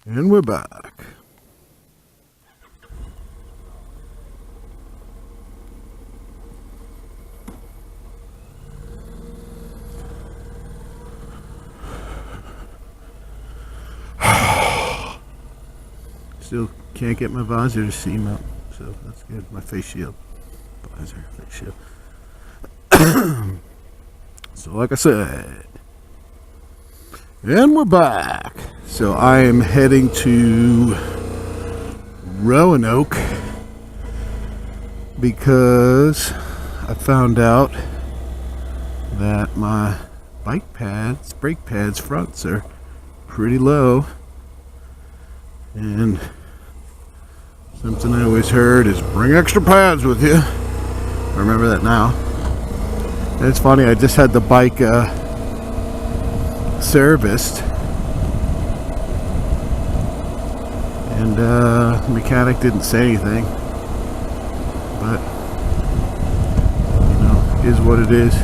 And we're back. Still can't get my visor to seam up, so that's good. My face shield. Visor, face shield. So like I said, and we're back. So I am heading to Roanoke because I found out that my bike pads, brake pads fronts are pretty low. And something I always heard is bring extra pads with you. I remember that now. And it's funny, I just had the bike serviced. And the mechanic didn't say anything. But, you know, it is what it is.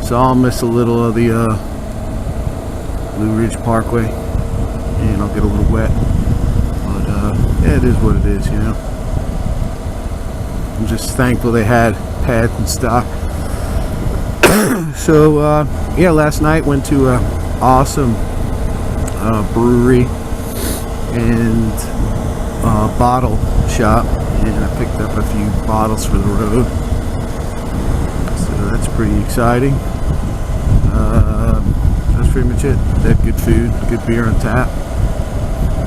So I'll miss a little of the Blue Ridge Parkway, and I'll get a little wet, but yeah, it is what it is, you know. I'm just thankful they had pads in stock. So yeah, last night went to a awesome brewery and bottle shop, and I picked up a few bottles for the road, so that's pretty exciting. That's pretty much it. They had good food, good beer on tap.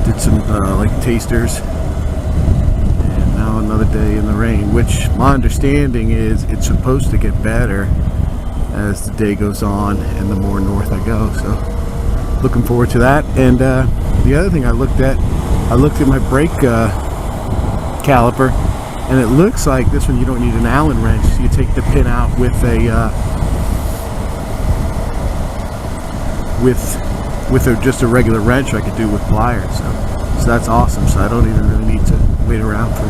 Did some like tasters, and now another day in the rain, which my understanding is it's supposed to get better as the day goes on and the more north I go. So looking forward to that. And the other thing I looked at my brake caliper, and it looks like this one you don't need an Allen wrench. So you take the pin out with a just a regular wrench. I could do with pliers, so that's awesome. So I don't even really need to wait around for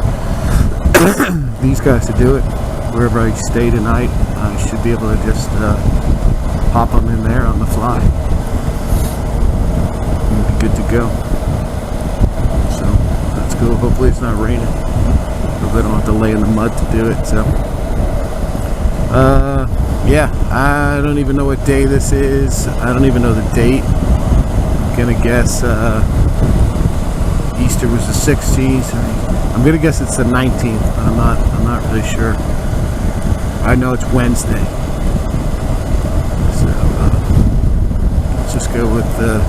these guys to do it. Wherever I stay tonight, I should be able to just pop them in there on the fly and be good to go. So that's cool. Hopefully it's not raining, so they don't have to lay in the mud to do it. So yeah, I don't even know what day this is. I don't even know the date. I'm gonna guess Easter was the 16th. I'm gonna guess it's the 19th, but I'm not really sure. I know it's Wednesday. So let's just go with the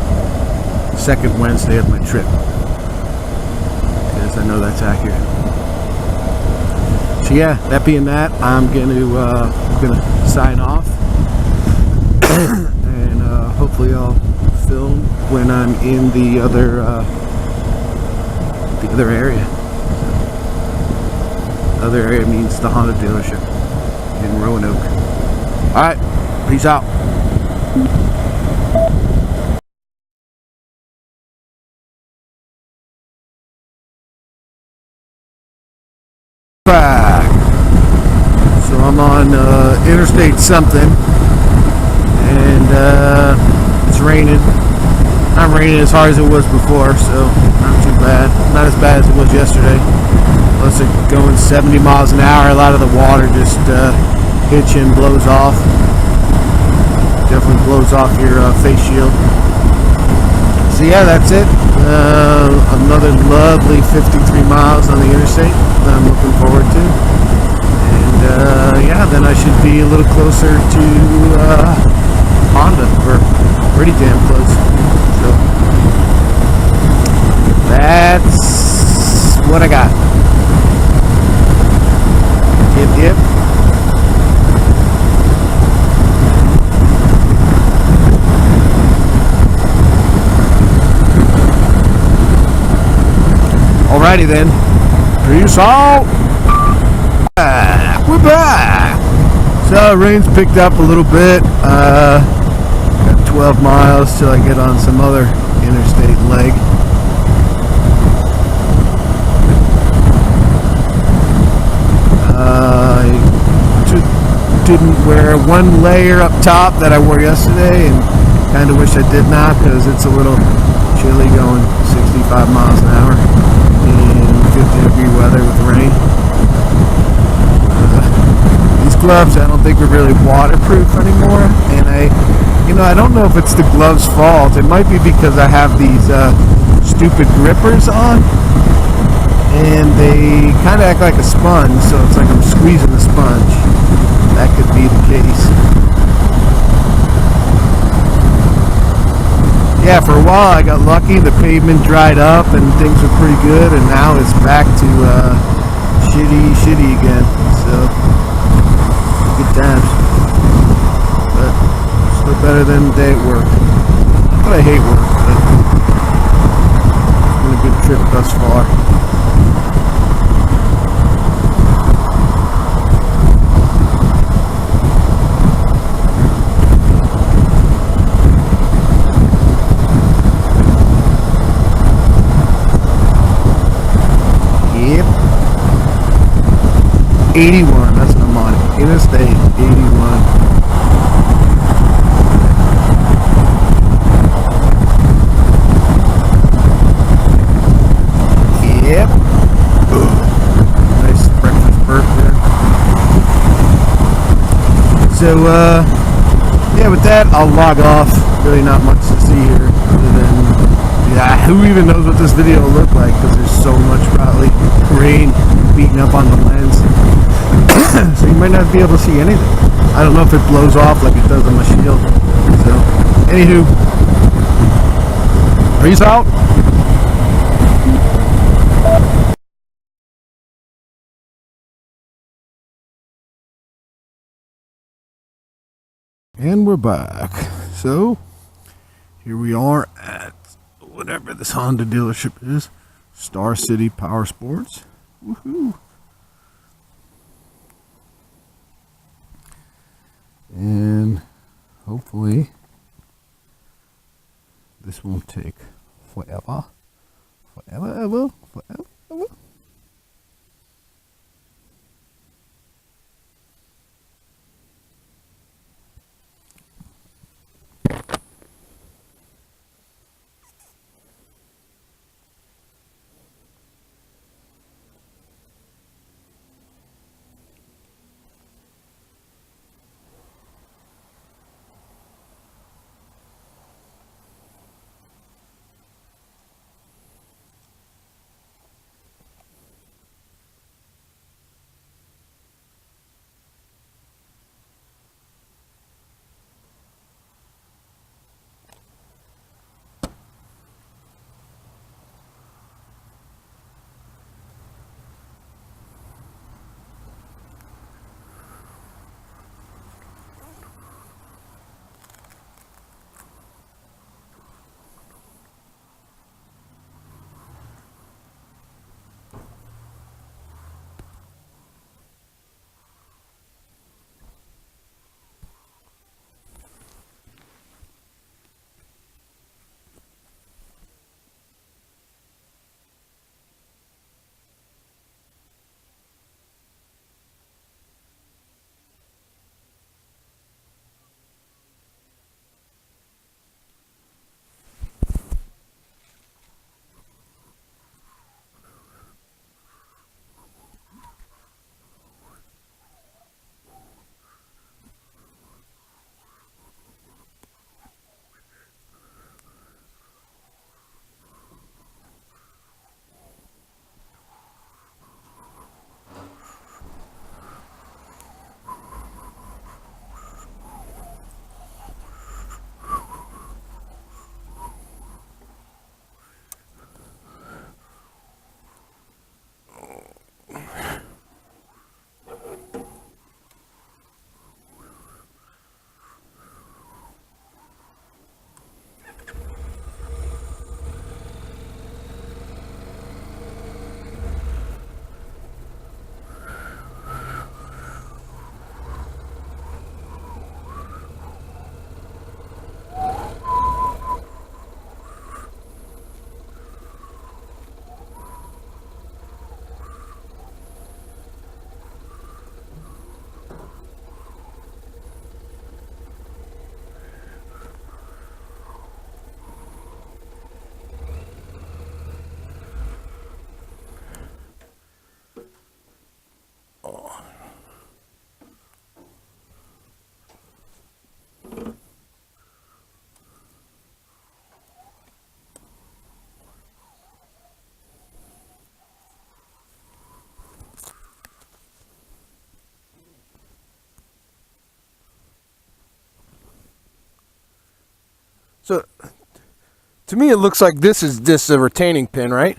second Wednesday of my trip, because I know that's accurate. So yeah, that being that, I'm gonna sign off, and hopefully I'll film when I'm in the other area. The other area means the Honda dealership in Roanoke. All right, peace out. Back. So I'm on Interstate something, and it's raining. Not raining as hard as it was before, so not too bad. Not as bad as it was yesterday. Unless they're going 70 miles an hour, a lot of the water just hits you and blows off. Definitely blows off your face shield. So yeah, that's it. Another lovely 53 miles on the interstate that I'm looking forward to. And yeah, then I should be a little closer to Honda. We're pretty damn close. So that's what I got. Yep. Alrighty then. Peace out. We're back. So rain's picked up a little bit. Got 12 miles till I get on some other interstate leg. didn't wear one layer up top that I wore yesterday, and kind of wish I did not because it's a little chilly going 65 miles an hour in 50-degree weather with rain. These gloves I don't think are really waterproof anymore, and I don't know if it's the gloves' fault. It might be because I have these stupid grippers on, and they kind of act like a sponge, so it's like I'm squeezing a sponge. That could be the case. Yeah, for a while I got lucky. The pavement dried up and things were pretty good, and now it's back to shitty again. So good times, but still better than the day at work. But I hate work, but it's been a good trip thus far. Yep. 81, that's what I'm on. Interstate 81. Yep. Nice breakfast burp there. So, yeah, with that, I'll log off. Really not much to see here other than, yeah, who even knows what this video will look like because there's so much probably rain beating up on the lens. So you might not be able to see anything. I don't know if it blows off like it does on my shield. So, anywho, peace out. And we're back. So, here we are at whatever this Honda dealership is. Star City Power Sports. Woohoo! And hopefully this won't take forever. Forever. So, to me, it looks like this is just a retaining pin, right?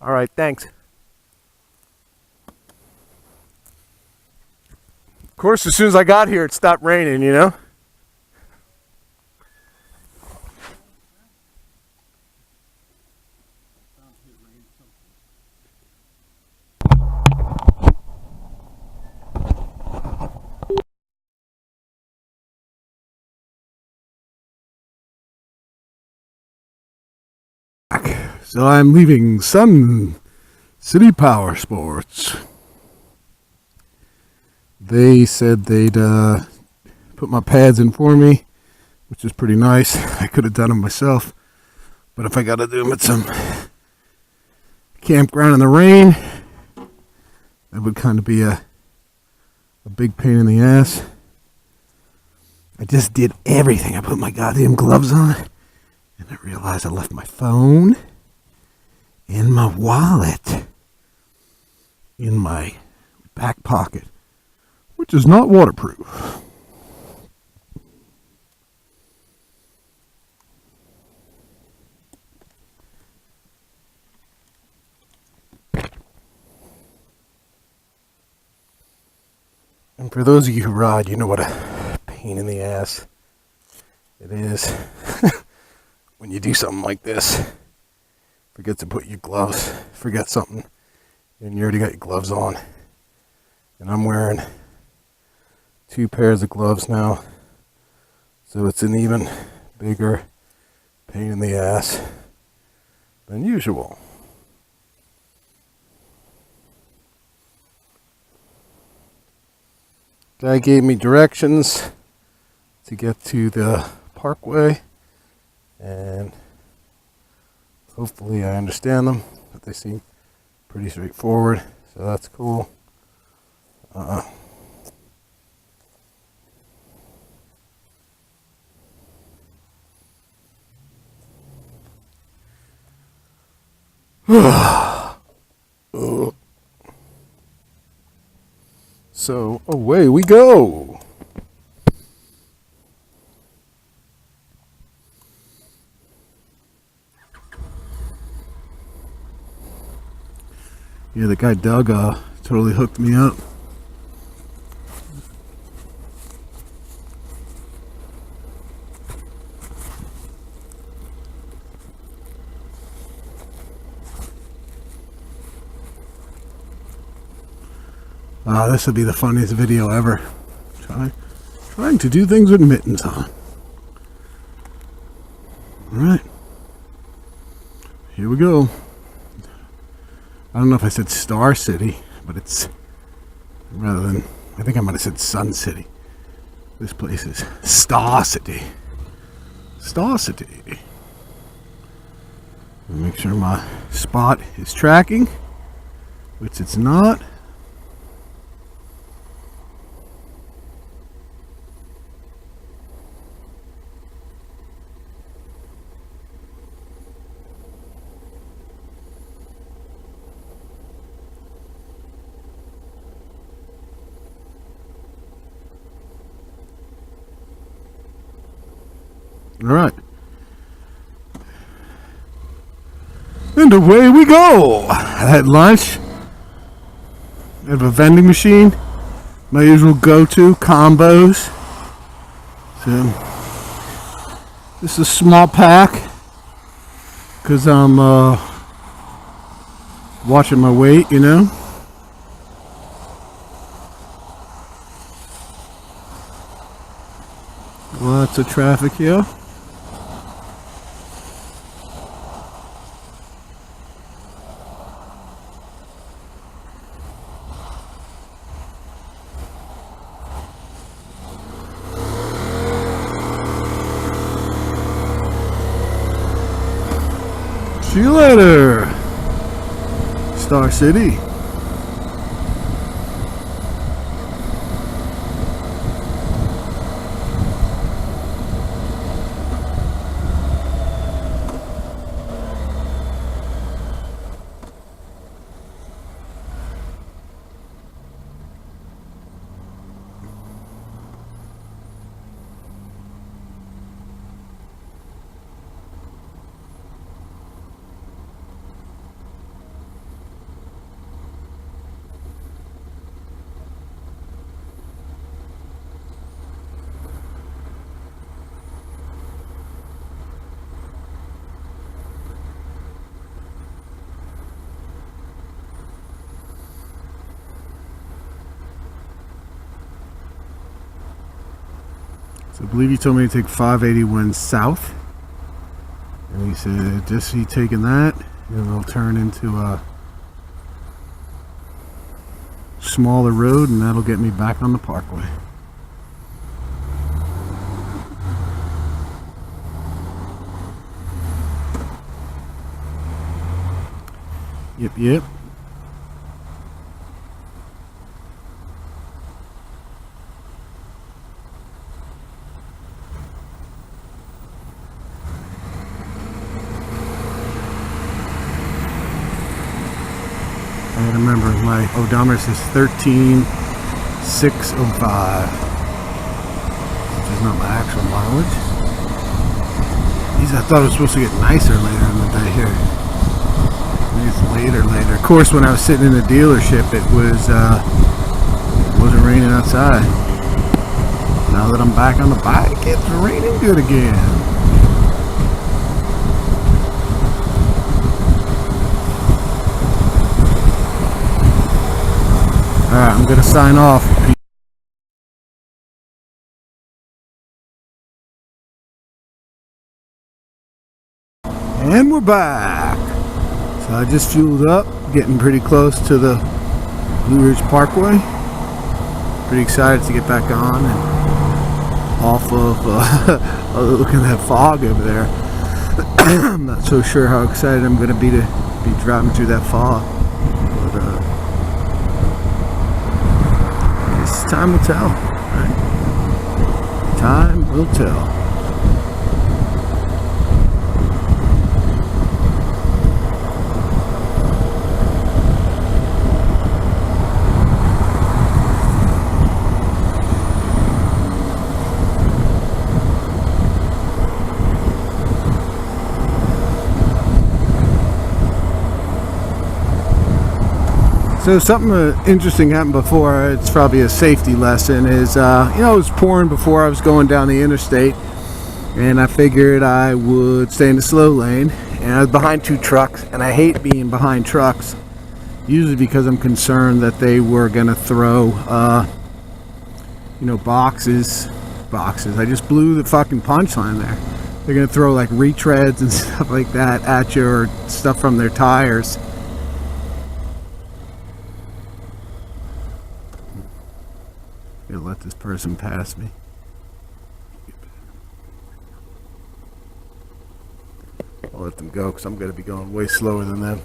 All right, thanks. Of course, as soon as I got here, it stopped raining, you know? So I'm leaving Sun City Power Sports. They said they'd put my pads in for me, which is pretty nice. I could have done them myself, but if I got to do them at some campground in the rain, that would kind of be a big pain in the ass. I just did everything. I put my goddamn gloves on, and I realized I left my phone and my wallet in my back pocket, which is not waterproof. And for those of you who ride, you know what a pain in the ass it is when you do something like this. Forget to put your gloves, forget something, and you already got your gloves on. And I'm wearing 2 pairs of gloves now, so it's an even bigger pain in the ass than usual. Guy gave me directions to get to the parkway, and hopefully I understand them, but they seem pretty straightforward, so that's cool. So away we go. Yeah, the guy Doug totally hooked me up. This would be the funniest video ever. Trying to do things with mittens on. Alright. Here we go. I don't know if I said Star City, but it's rather than, I think I might have said Sun City. This place is Star City. Star City. Make sure my spot is tracking, which it's not. All right. And away we go. I had lunch. I have a vending machine. My usual go-to combos. So this is a small pack because I'm watching my weight, you know. Lots of traffic here. See you later, Star City. So I believe he told me to take 581 south. And he said, just he taking that, and it'll turn into a smaller road, and that'll get me back on the parkway. Yep. I gotta remember my odometer says 13,605, which is not my actual mileage. Jeez, I thought it was supposed to get nicer later in the day here. Maybe it's later. Of course, when I was sitting in the dealership, it wasn't raining outside. Now that I'm back on the bike, it's raining good again. Alright, I'm gonna sign off. And we're back. So I just fueled up, getting pretty close to the Blue Ridge Parkway. Pretty excited to get back on and off of look at that fog over there. I'm not so sure how excited I'm gonna be to be driving through that fog. But I guess time will tell, right? Time will tell. So something interesting happened before. It's probably a safety lesson. Is it was pouring before I was going down the interstate, and I figured I would stay in the slow lane. And I was behind two trucks, and I hate being behind trucks, usually because I'm concerned that they were gonna throw, boxes. I just blew the fucking punchline there. They're gonna throw like retreads and stuff like that at you, or stuff from their tires. Let this person pass me. I'll let them go because I'm going to be going way slower than them.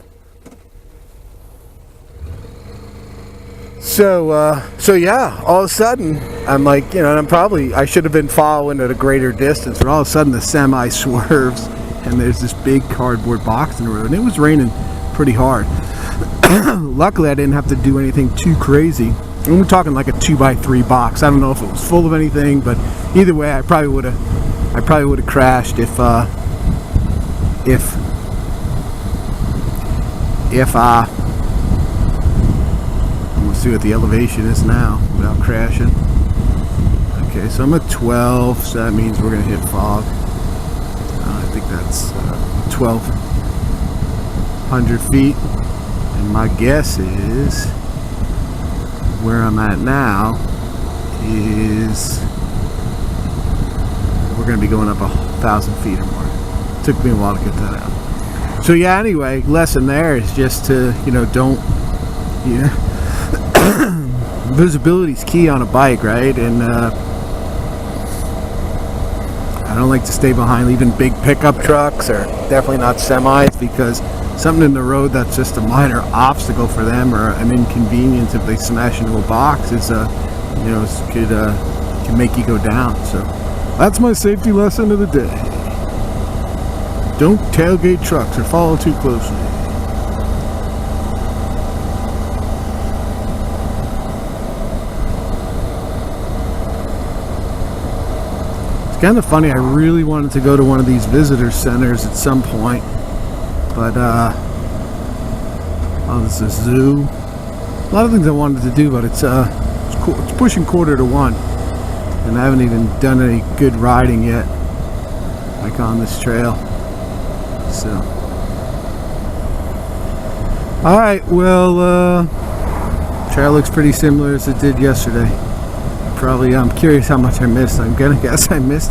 So yeah, all of a sudden I'm like, I should have been following at a greater distance, but all of a sudden the semi swerves and there's this big cardboard box in the road, and it was raining pretty hard. Luckily I didn't have to do anything too crazy. And we're talking like a 2x3 box. I don't know if it was full of anything, but either way, I probably would have crashed if I'm gonna see what the elevation is now without crashing. Okay, so I'm at 12, so that means we're gonna hit fog. I think that's 1,200 feet, and my guess is, where I'm at now is we're going to be going up 1,000 feet or more. It took me a while to get that out. So yeah, anyway, lesson there is just to, visibility's key on a bike, right? And I don't like to stay behind even big pickup trucks, or definitely not semis, because something in the road that's just a minor obstacle for them or an inconvenience if they smash into a box is can make you go down. So that's my safety lesson of the day. Don't tailgate trucks or follow too closely. It's kind of funny, I really wanted to go to one of these visitor centers at some point. But, this is a zoo. A lot of things I wanted to do, but it's pushing 1:45, and I haven't even done any good riding yet, like on this trail. So, alright, well, trail looks pretty similar as it did yesterday. probably, I'm curious how much I missed. I'm gonna guess I missed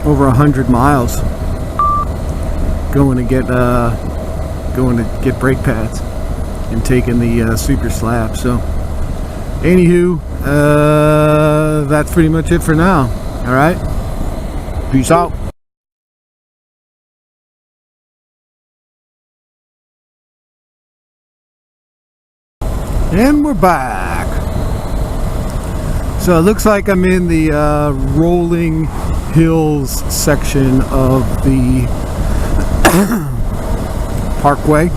over 100 miles going to get brake pads and taking the super slab. So anywho, that's pretty much it for now. All right, peace out. And we're back. So it looks like I'm in the rolling hills section of the Parkway.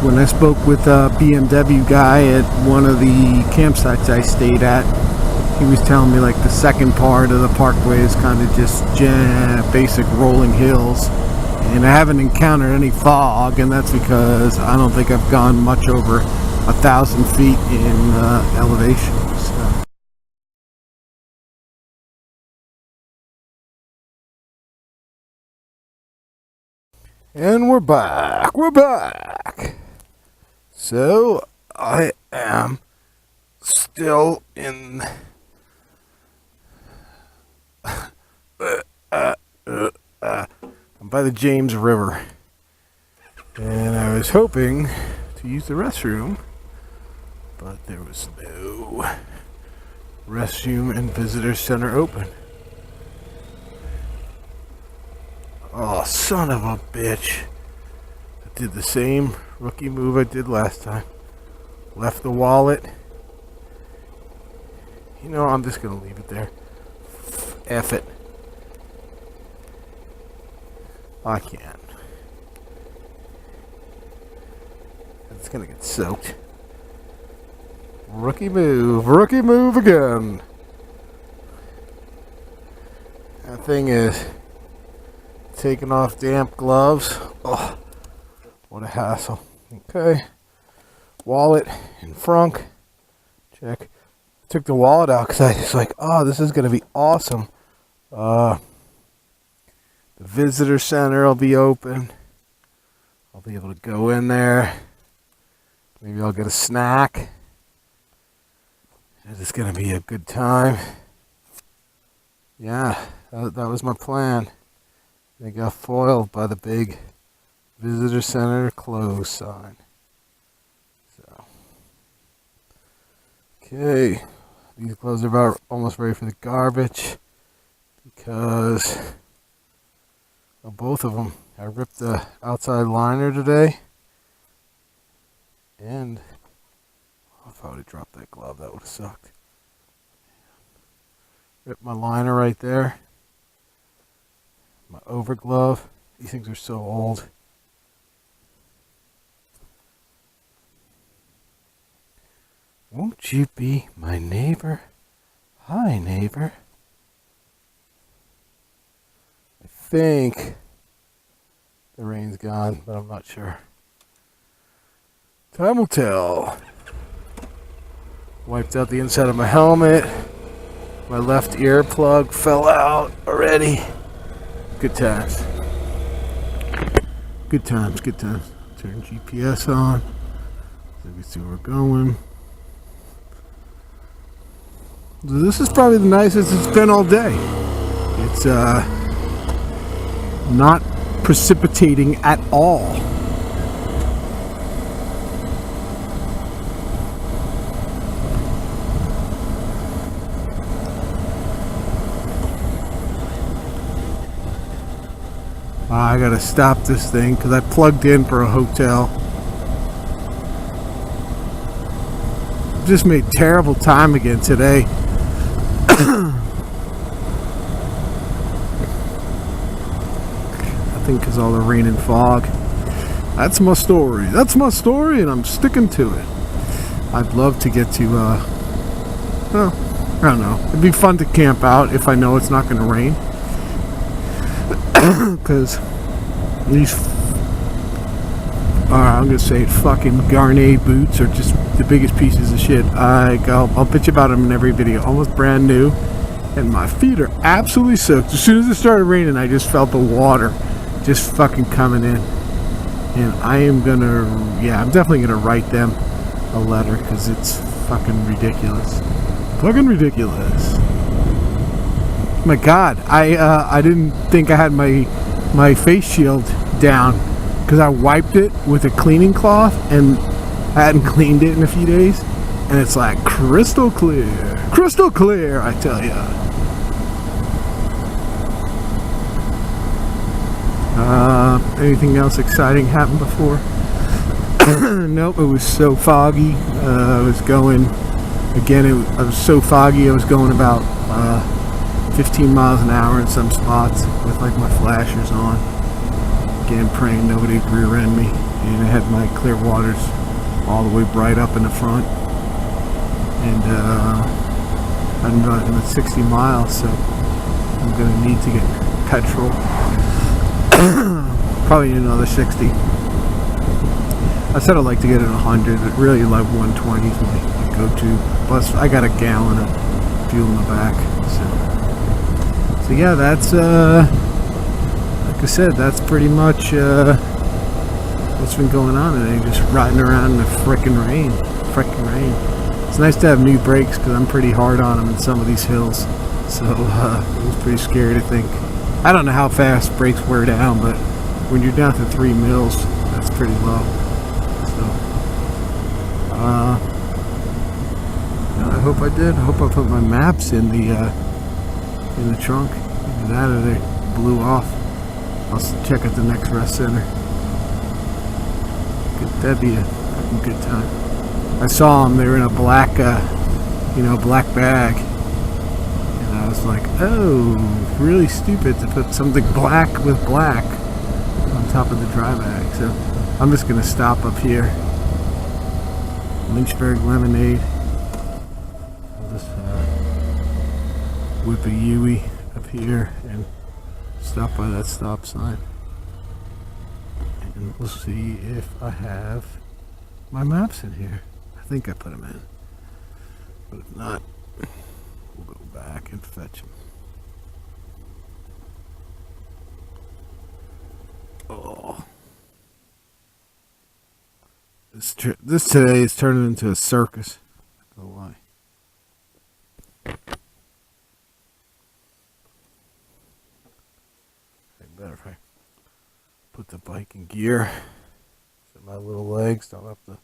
When I spoke with a BMW guy at one of the campsites I stayed at, he was telling me like the second part of the Parkway is kind of just basic rolling hills. And I haven't encountered any fog, and that's because I don't think I've gone much over 1,000 feet in elevation. So. And we're back. We're back. So I am still in. I'm by the James River, and I was hoping to use the restroom, but there was no restroom and visitor center open. Oh, son of a bitch. I did the same rookie move I did last time. Left the wallet. You know, I'm just going to leave it there. F it. I can't. It's going to get soaked. Rookie move. Rookie move again. That thing is taking off damp gloves. Oh, what a hassle. Okay. Wallet in front. Check. Took the wallet out because I was like, oh, this is going to be awesome. The visitor center will be open. I'll be able to go in there. Maybe I'll get a snack. It's going to be a good time. Yeah, that was my plan. They got foiled by the big visitor center closed sign. So, okay, these clothes are about almost ready for the garbage because of both of them. I ripped the outside liner today, and if I would have dropped that glove, that would have sucked. Ripped my liner right there. My over glove. These things are so old. Won't you be my neighbor? Hi, neighbor. I think the rain's gone, but I'm not sure. Time will tell. Wiped out the inside of my helmet. My left ear plug fell out already. Good times. Good times, good times. Turn GPS on so we can see where we're going. So this is probably the nicest it's been all day. It's not precipitating at all. I gotta stop this thing because I plugged in for a hotel. Just made terrible time again today. I think because all the rain and fog. That's my story. That's my story, and I'm sticking to it. I'd love to get to, well, I don't know. It'd be fun to camp out if I know it's not going to rain. Because these, I'm going to say it, fucking Garnet boots are just the biggest pieces of shit. I'll bitch about them in every video. Almost brand new. And my feet are absolutely soaked. As soon as it started raining, I just felt the water just fucking coming in. And I am gonna, yeah, I'm definitely gonna write them a letter because it's fucking ridiculous. Fucking ridiculous. My God, I didn't think I had my face shield down because I wiped it with a cleaning cloth and I hadn't cleaned it in a few days, and it's like crystal clear, I tell ya. Anything else exciting happened before? Nope, it was so foggy. I was going, again, I was so foggy, I was going about 15 miles an hour in some spots with like my flashers on. Again, praying nobody would rear end me. And I had my clear waters all the way bright up in the front. And I'm driving at 60 miles, so I'm going to need to get petrol. Probably another 60. I said I'd like to get it 100, but really like 120 is my go-to. Plus, I got a gallon of fuel in the back. So yeah, that's like I said, that's pretty much what's been going on today. Just riding around in the frickin' rain. It's nice to have new brakes because I'm pretty hard on them in some of these hills. So it was pretty scary to think. I don't know how fast brakes wear down, but when you're down to 3 mils, that's pretty low. So I hope I did. I hope I put my maps in the trunk. Either that or they blew off. I'll check at the next rest center. That'd be a fucking good time. I saw them. They were in a black, black bag. And I was like, oh, really stupid to put something black with black on top of the dry bag. So I'm just going to stop up here. Lynchburg lemonade. I'll just whip a Yui up here and stop by that stop sign. And we'll see if I have my maps in here. I think I put them in. But if not, we'll go back and fetch them. Oh. This today is turning into a circus. I don't know why. Better if I put the bike in gear so my little legs don't have to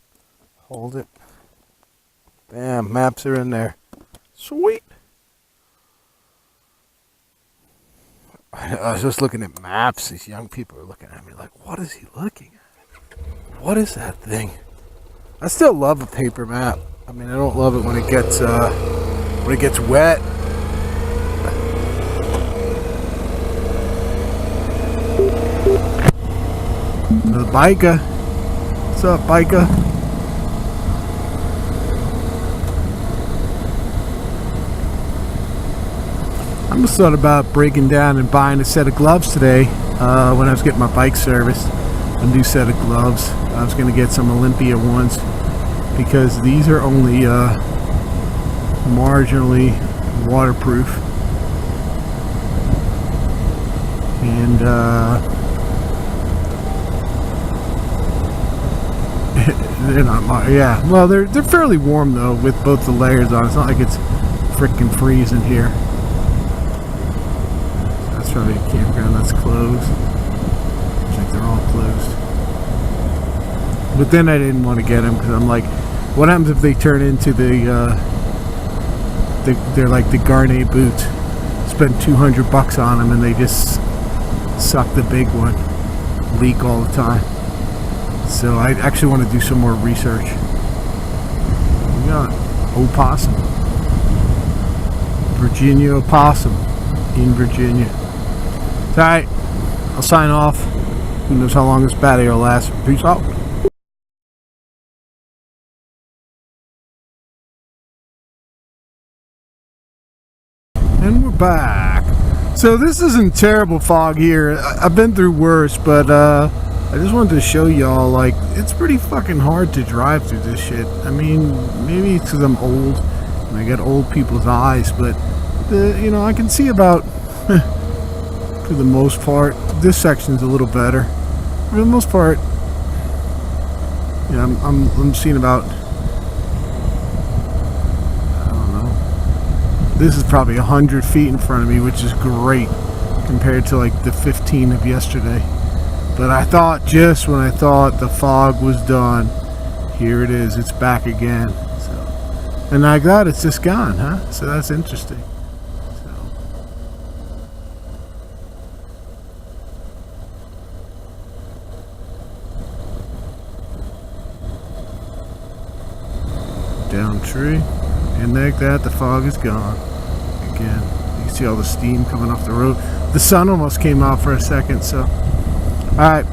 hold it. Bam, maps are in there. Sweet. I was just looking at maps. These young people are looking at me like, what is he looking at? What is that thing? I still love a paper map. I mean, I don't love it when it gets wet. The biker. What's up, biker? I almost thought about breaking down and buying a set of gloves today when I was getting my bike serviced. A new set of gloves. I was going to get some Olympia ones because these are only marginally waterproof. And they're not, yeah. Well, they're fairly warm though with both the layers on. It's not like it's freaking freezing here. That's probably a campground that's closed. I think they're all closed. But then I didn't want to get them because I'm like, what happens if they turn into they're like the Garnet boots? Spend $200 on them and they just suck the big one, leak all the time. So I actually want to do some more research. We got opossum, Virginia opossum in Virginia. It's alright, I'll sign off. Who knows how long this battery will last. Peace out. And we're back. So this isn't terrible fog here. I've been through worse, but I just wanted to show y'all, like, it's pretty fucking hard to drive through this shit. I mean, maybe it's because I'm old and I got old people's eyes, but I can see about for the most part. This section's a little better. For the most part, yeah, I'm seeing about This is probably 100 feet in front of me, which is great compared to like the 15 of yesterday. But I thought, just when I thought the fog was done, here it is. It's back again. So, and like that, it's just gone, huh? So that's interesting. So, down tree, and like that, the fog is gone again. You can see all the steam coming off the road. The sun almost came out for a second. So, all right.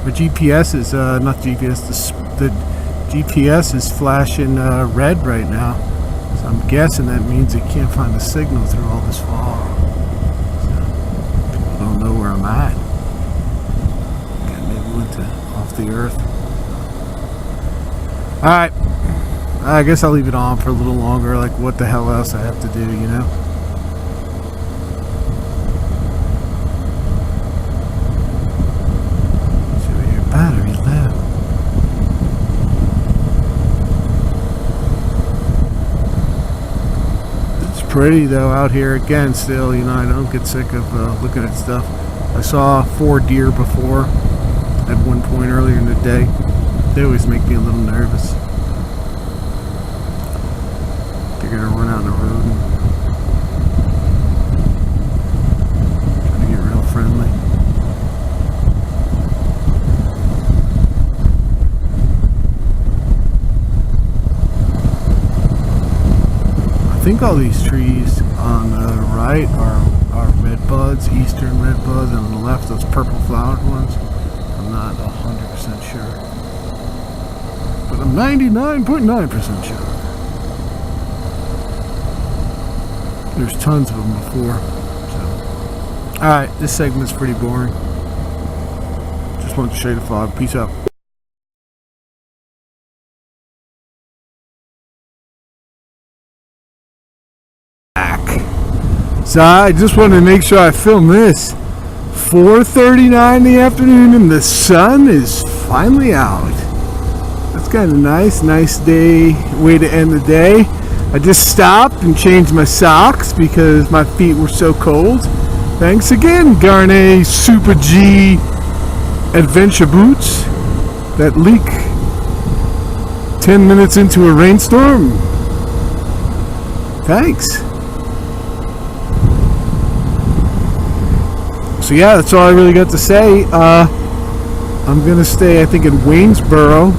My GPS is not GPS. The GPS is flashing red right now. So I'm guessing that means it can't find a signal through all this fog. So people don't know where I'm at. Okay, maybe went off the earth. All right. I guess I'll leave it on for a little longer. Like, what the hell else I have to do, you know? See where your battery left. It's pretty though out here again. Still, you know, I don't get sick of looking at stuff. I saw 4 deer before at one point earlier in the day. They always make me a little nervous. They're gonna run out on the road and try to get real friendly. I think all these trees on the right are red buds, eastern red buds, and on the left those purple flowered ones. I'm not 100% sure. But I'm 99.9% sure. There's tons of them before. So, alright, this segment's pretty boring. Just wanted to show you the fog. Peace out. So I just wanted to make sure I film this. 4:39 in the afternoon and the sun is finally out. That's kind of nice. Nice day, way to end the day. I just stopped and changed my socks because my feet were so cold. Thanks again, Garnet Super G Adventure Boots that leak 10 minutes into a rainstorm. Thanks. So yeah, that's all I really got to say. I'm gonna stay, I think, in Waynesboro.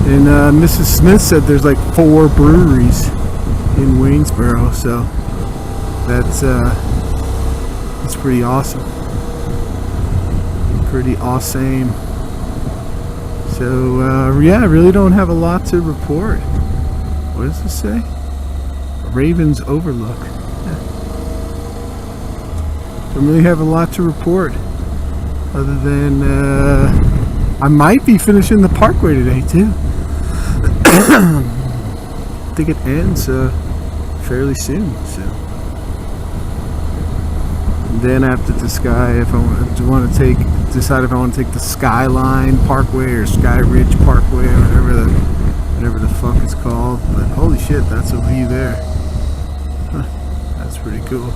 And Mrs. Smith said there's like 4 breweries in Waynesboro, so that's pretty awesome. Pretty awesome. So yeah, I really don't have a lot to report. What does this say? Ravens Overlook. Yeah. Don't really have a lot to report, other than I might be finishing the Parkway today too. I think it ends fairly soon, so. And then after the Sky, if I want to decide if I want to take the Skyline Parkway or Sky Ridge Parkway or whatever the fuck it's called. But holy shit, that's a view there. Huh, that's pretty cool.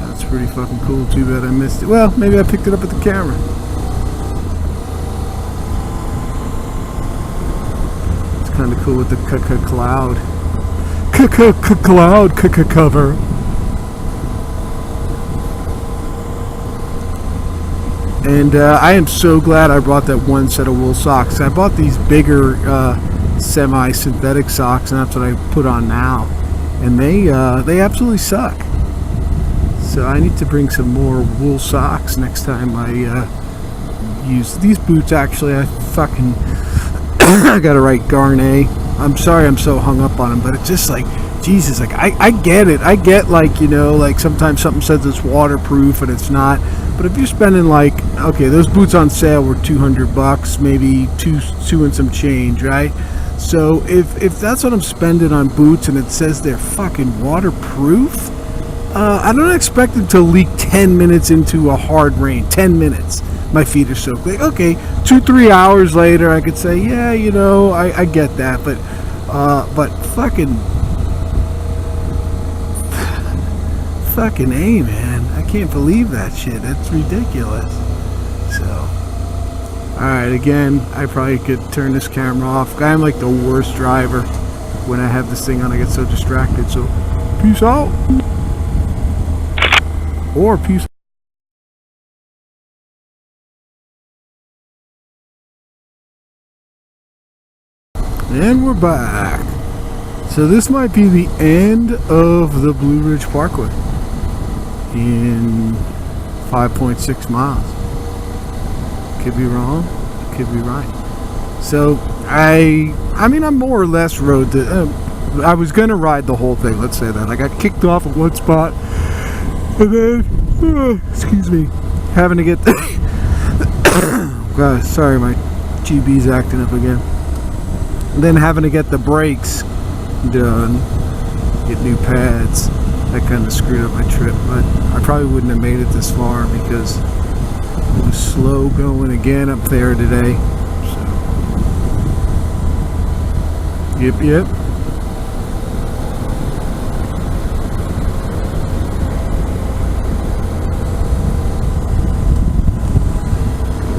That's pretty fucking cool. Too bad I missed it. Well, maybe I picked it up with the camera. It's kind of cool with the cloud. Cloud cover. And I am so glad I brought that one set of wool socks. I bought these bigger semi-synthetic socks, and that's what I put on now. And they absolutely suck. So I need to bring some more wool socks next time I use these boots. Actually, I fucking I gotta write Garnet. I'm sorry I'm so hung up on them, but it's just like, Jesus, like I get it. I get, like, you know, like sometimes something says it's waterproof and it's not. But if you're spending, like, okay, those boots on sale were $200, maybe two and some change, right? So if that's what I'm spending on boots and it says they're fucking waterproof, I don't expect them to leak 10 minutes into a hard rain. 10 minutes. My feet are soaked. Like, okay, 2-3 hours later, I could say, yeah, you know, I get that. But But fucking A, man. I can't believe that shit. That's ridiculous. So, alright, again, I probably could turn this camera off. I'm like the worst driver when I have this thing on. I get so distracted. So, peace out. Or peace. And we're back. So this might be the end of the Blue Ridge Parkway in 5.6 miles. Could be wrong, could be right. So I mean I'm more or less rode the I was gonna ride the whole thing, let's say that. I got kicked off at one spot and then excuse me, having to get the God, sorry, my GB's acting up again. And then having to get the brakes done, get new pads. That kind of screwed up my trip, but I probably wouldn't have made it this far because it was slow going again up there today. So, yep.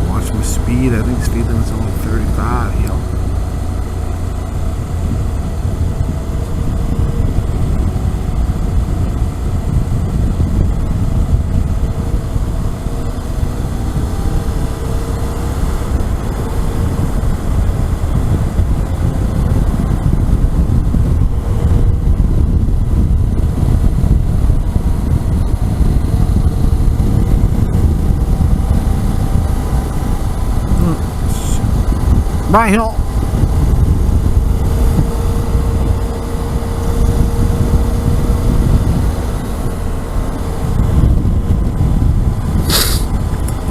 Watch my speed. I think the speed limit's only 35 here. Bye, Hill.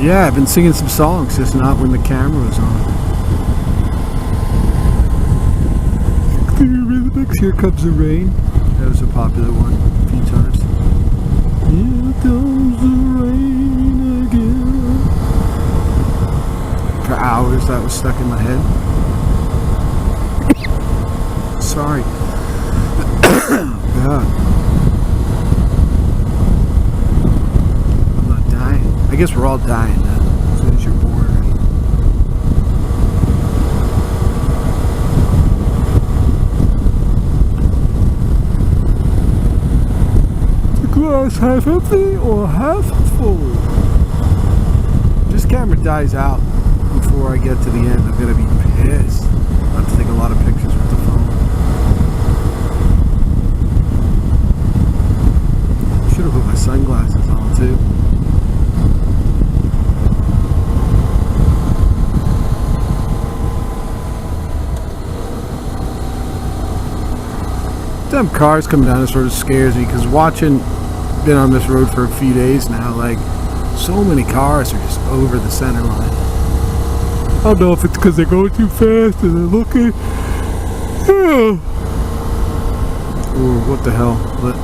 Yeah, I've been singing some songs, just not when the camera was on. Clear Rhythmics, Here Comes the Rain. That was a popular one a few times. Here comes the rain again. For hours that was stuck in my head. Sorry. God. I'm not dying. I guess we're all dying now. As soon as you're born. The glass half empty or half full? This camera dies out before I get to the end. I'm gonna be pissed. I have to take a lot of pictures with the phone. Should have put my sunglasses on too. Them cars coming down this road scares me because been on this road for a few days now, like so many cars are just over the center line. I don't know if it's because they're going too fast and they're looking. Or what the hell. But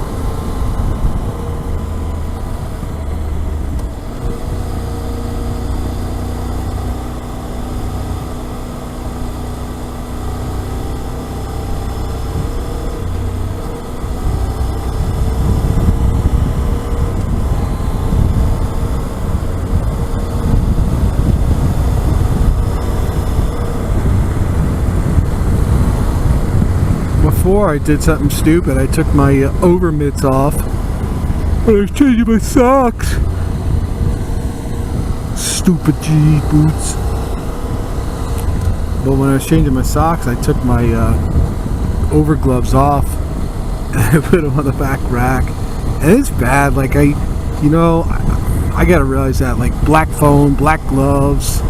before I did something stupid. I took my over mitts off when I was changing my socks. Stupid G boots. But when I was changing my socks, I took my over gloves off and I put them on the back rack. And it's bad. Like I gotta realize that, like black phone, black gloves.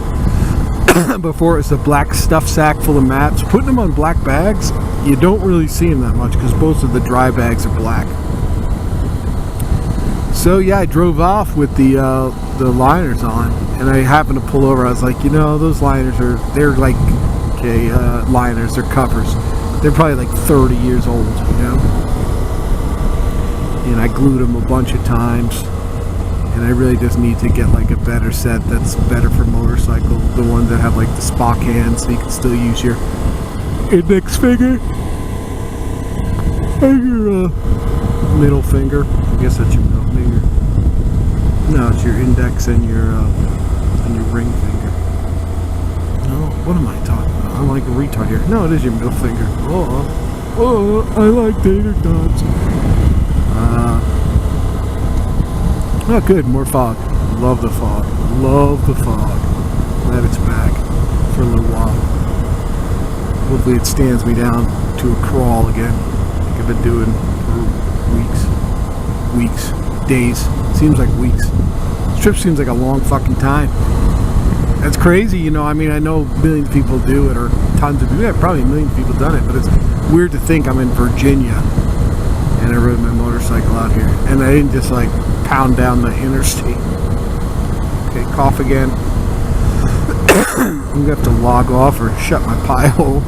Before it was the black stuff sack full of mats. Putting them on black bags, you don't really see them that much because both of the dry bags are black. So yeah, I drove off with the liners on, and I happened to pull over. I was like, those liners they're like, okay, liners, they're covers. They're probably like 30 years old, And I glued them a bunch of times. And I really just need to get like a better set that's better for motorcycle. The ones that have like the Spock hands so you can still use your index finger. And your middle finger. I guess that's your middle finger. No, it's your index and your ring finger. No, what am I talking about? I'm like a retard here. No, it is your middle finger. Oh, I like tater tots. Oh, good. More fog. Love the fog. Love the fog. Glad it's back for a little while. Hopefully it stands me down to a crawl again. Like I've been doing for weeks, days. Seems like weeks. This trip seems like a long fucking time. That's crazy, you know. I mean, I know millions of people do it, or tons of people. Yeah, probably a million people done it, but it's weird to think I'm in Virginia and I rode my motorcycle out here, and I didn't just like pound down the interstate. Okay, cough again. I'm gonna have to log off or shut my pie hole.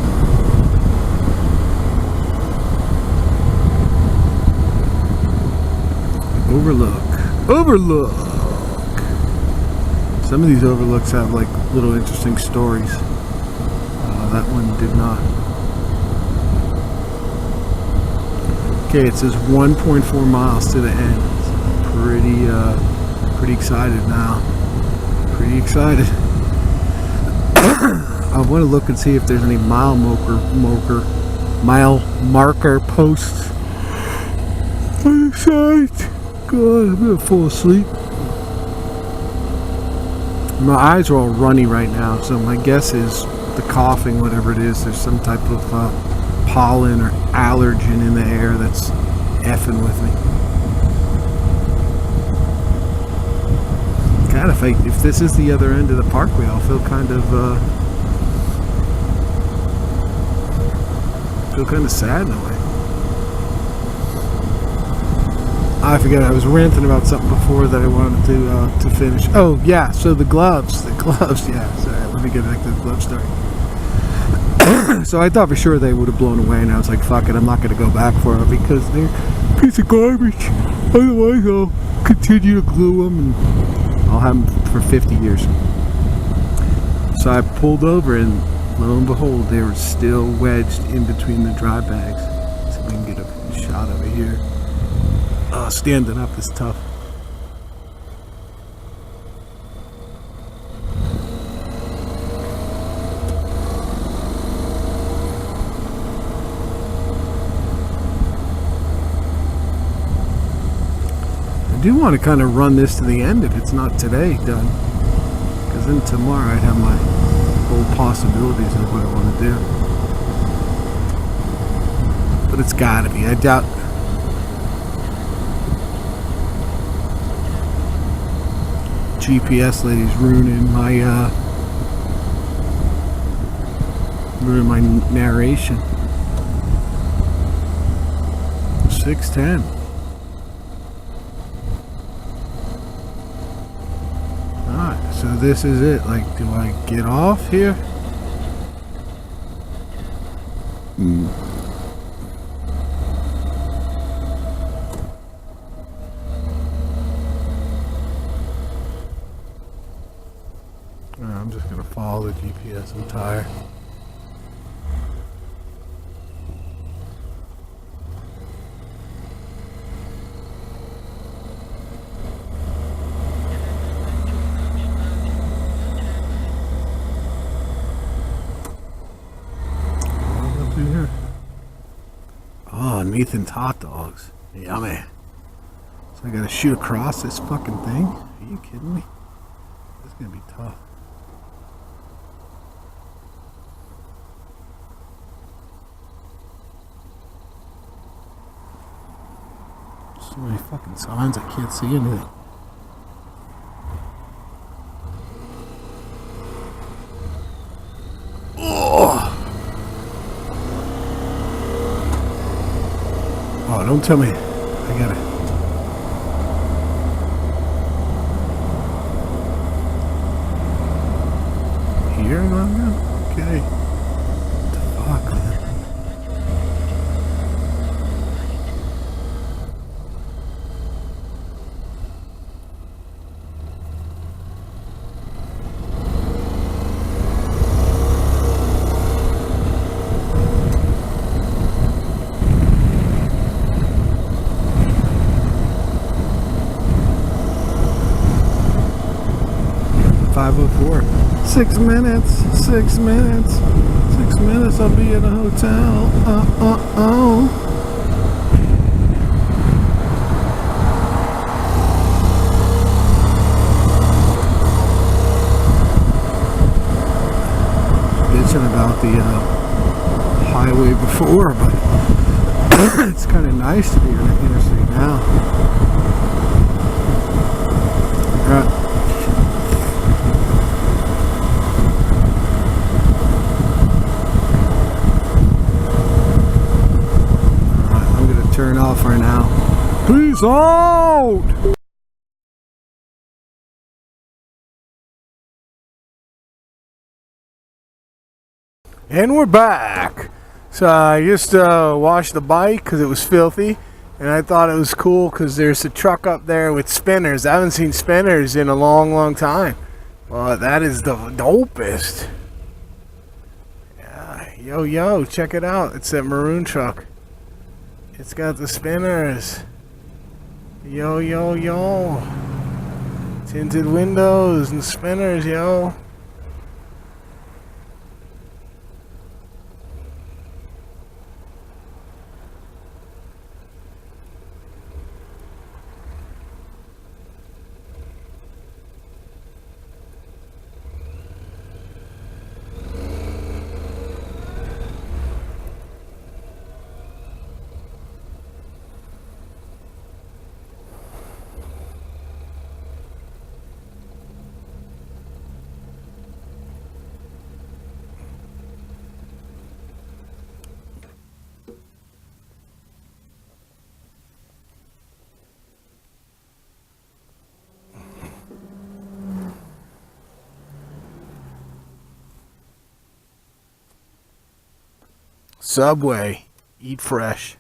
Overlook. Some of these overlooks have like little interesting stories. That one did not. Okay, it says 1.4 miles to the end. So pretty excited now. Pretty excited. I want to look and see if there's any mile marker posts on the side. God, I'm gonna fall asleep. My eyes are all runny right now, so my guess is the coughing, whatever it is, there's some type of pollen or allergen in the air that's effing with me. God, if this is the other end of the parkway, I'll feel kind of sad in a way. I forget, I was ranting about something before that I wanted to finish. Oh yeah, so the gloves, yeah. Sorry, let me get back to the glove story. So I thought for sure they would have blown away, and I was like, fuck it, I'm not going to go back for it because they're a piece of garbage. Otherwise, I'll continue to glue them, and I'll have them for 50 years. So I pulled over, and lo and behold, they were still wedged in between the dry bags. So we can get a shot over here. Standing up is tough. I do want to kind of run this to the end if it's not today done, because then tomorrow I'd have my whole possibilities of what I want to do. But it's got to be. I doubt. GPS lady's ruining my narration. 6:10. Alright, so this is it. Like, do I get off here? I'm just going to follow the GPS. I'm tired. What's up through here? Oh, Nathan's hot dogs. Yummy. So I got to shoot across this fucking thing? Are you kidding me? This is going to be tough. So many fucking signs, I can't see anything. Oh, don't tell me. I got it. Here, okay. What the fuck, man? 6 minutes. 6 minutes. 6 minutes. I'll be at a hotel. Oh. Bitching about the highway before, but it's kind of nice to be on the interstate now. I'm gonna turn off right now. Peace out. And we're back. So I just washed the bike because it was filthy, and I thought it was cool because there's a truck up there with spinners. I haven't seen spinners in a long time. Well, that is the dopest. Yeah, yo, check it out. It's that maroon truck. It's got the spinners. Yo. Tinted windows and spinners, yo. Subway. Eat fresh.